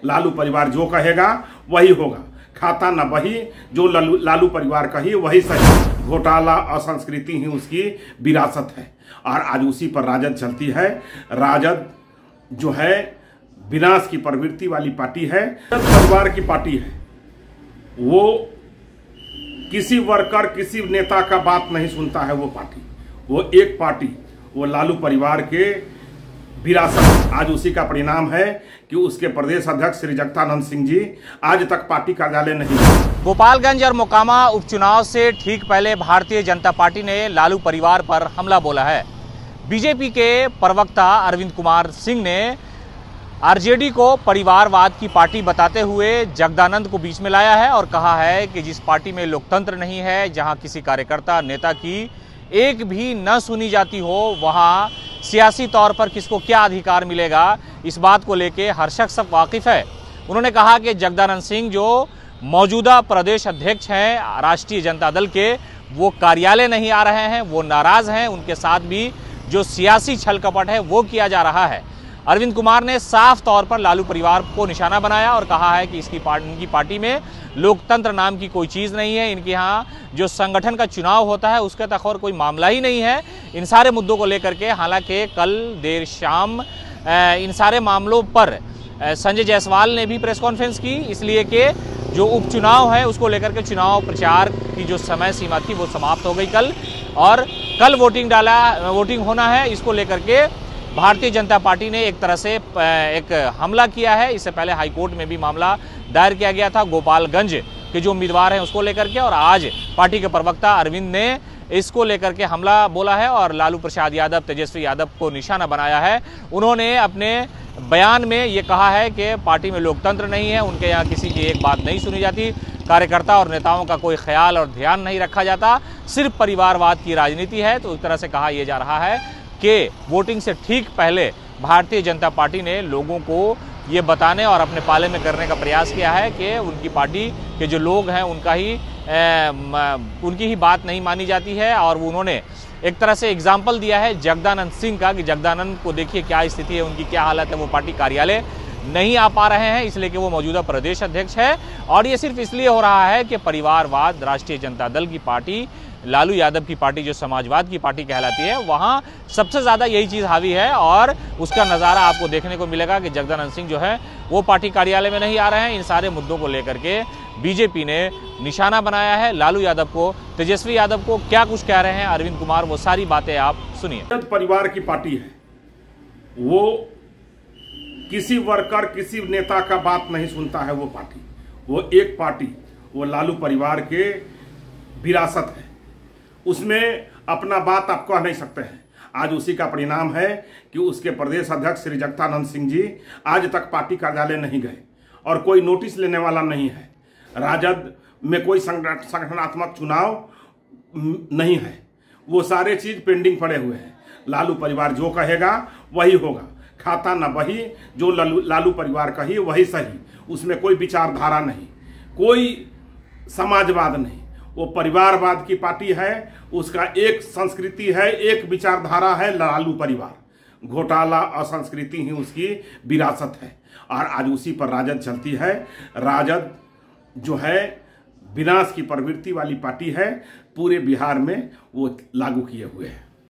लालू परिवार जो कहेगा वही होगा, खाता न वही जो लालू परिवार कही वही सही। घोटाला और संस्कृति ही उसकी विरासत है और आज उसी पर राजद चलती है। राजद जो है विनाश की प्रवृत्ति वाली पार्टी है, परिवार की पार्टी है। वो किसी वर्कर किसी नेता का बात नहीं सुनता है। वो पार्टी, वो एक पार्टी, वो लालू परिवार के विरासत। आज उसी का परिणाम है कि उसके प्रदेश अध्यक्ष श्री जगदानंद सिंह जी आज तक पार्टी कार्यालय नहीं गए। गोपालगंज और मोकामा उपचुनाव से ठीक पहले भारतीय जनता पार्टी ने लालू परिवार पर हमला बोला है। बीजेपी के प्रवक्ता अरविंद कुमार सिंह ने आरजेडी को परिवारवाद की पार्टी बताते हुए जगदानंद को बीच में लाया है और कहा है कि जिस पार्टी में लोकतंत्र नहीं है, जहां किसी कार्यकर्ता नेता की एक भी न सुनी जाती हो, वहां सियासी तौर पर किसको क्या अधिकार मिलेगा, इस बात को लेके हर शख्स वाकिफ है। उन्होंने कहा कि जगदानंद सिंह जो मौजूदा प्रदेश अध्यक्ष हैं राष्ट्रीय जनता दल के, वो कार्यालय नहीं आ रहे हैं, वो नाराज हैं। उनके साथ भी जो सियासी छल कपट है वो किया जा रहा है। अरविंद कुमार ने साफ तौर पर लालू परिवार को निशाना बनाया और कहा है कि इनकी पार्टी में लोकतंत्र नाम की कोई चीज़ नहीं है। इनके यहाँ जो संगठन का चुनाव होता है उसके तक और कोई मामला ही नहीं है। इन सारे मुद्दों को लेकर के हालांकि कल देर शाम इन सारे मामलों पर संजय जायसवाल ने भी प्रेस कॉन्फ्रेंस की, इसलिए कि जो उपचुनाव है उसको लेकर के चुनाव प्रचार की जो समय सीमा थी वो समाप्त हो गई कल, और कल वोटिंग होना है। इसको लेकर के भारतीय जनता पार्टी ने एक तरह से एक हमला किया है। इससे पहले हाईकोर्ट में भी मामला दायर किया गया था गोपालगंज के जो उम्मीदवार हैं उसको लेकर के, और आज पार्टी के प्रवक्ता अरविंद ने इसको लेकर के हमला बोला है और लालू प्रसाद यादव, तेजस्वी यादव को निशाना बनाया है। उन्होंने अपने बयान में ये कहा है कि पार्टी में लोकतंत्र नहीं है, उनके यहाँ किसी की एक बात नहीं सुनी जाती, कार्यकर्ता और नेताओं का कोई ख्याल और ध्यान नहीं रखा जाता, सिर्फ परिवारवाद की राजनीति है। तो इस तरह से कहा यह जा रहा है कि वोटिंग से ठीक पहले भारतीय जनता पार्टी ने लोगों को ये बताने और अपने पाले में करने का प्रयास किया है कि उनकी पार्टी के जो लोग हैं उनकी ही बात नहीं मानी जाती है। और उन्होंने एक तरह से एग्जाम्पल दिया है जगदानंद सिंह का कि जगदानंद को देखिए क्या स्थिति है, उनकी क्या हालत है, वो पार्टी कार्यालय नहीं आ पा रहे हैं इसलिए कि वो मौजूदा प्रदेश अध्यक्ष है। और ये सिर्फ इसलिए हो रहा है कि परिवारवाद, राष्ट्रीय जनता दल की पार्टी, लालू यादव की पार्टी जो समाजवाद की पार्टी कहलाती है, वहाँ सबसे ज़्यादा यही चीज़ हावी है। और उसका नज़ारा आपको देखने को मिलेगा कि जगदानंद सिंह जो है वो पार्टी कार्यालय में नहीं आ रहे हैं। इन सारे मुद्दों को लेकर के बीजेपी ने निशाना बनाया है लालू यादव को। तेजस्वी यादव को क्या कुछ कह रहे हैं अरविंद कुमार, वो सारी बातें आप सुनिए। परिवार की पार्टी है, वो किसी वर्कर किसी नेता का बात नहीं सुनता है। वो पार्टी, वो एक पार्टी, वो लालू परिवार के विरासत है। उसमें अपना बात आप कह नहीं सकते हैं। आज उसी का परिणाम है कि उसके प्रदेश अध्यक्ष श्री जगदानंद सिंह जी आज तक पार्टी कार्यालय नहीं गए और कोई नोटिस लेने वाला नहीं है। राजद में कोई संगठनात्मक चुनाव नहीं है, वो सारे चीज पेंडिंग पड़े हुए हैं। लालू परिवार जो कहेगा वही होगा, खाता न वही जो लालू परिवार कही वही सही। उसमें कोई विचारधारा नहीं, कोई समाजवाद नहीं, वो परिवारवाद की पार्टी है। उसका एक संस्कृति है, एक विचारधारा है, लालू परिवार। घोटाला और संस्कृति ही उसकी विरासत है और आज उसी पर राजद चलती है। राजद जो है विनाश की प्रवृत्ति वाली पार्टी है, पूरे बिहार में वो लागू किए हुए हैं।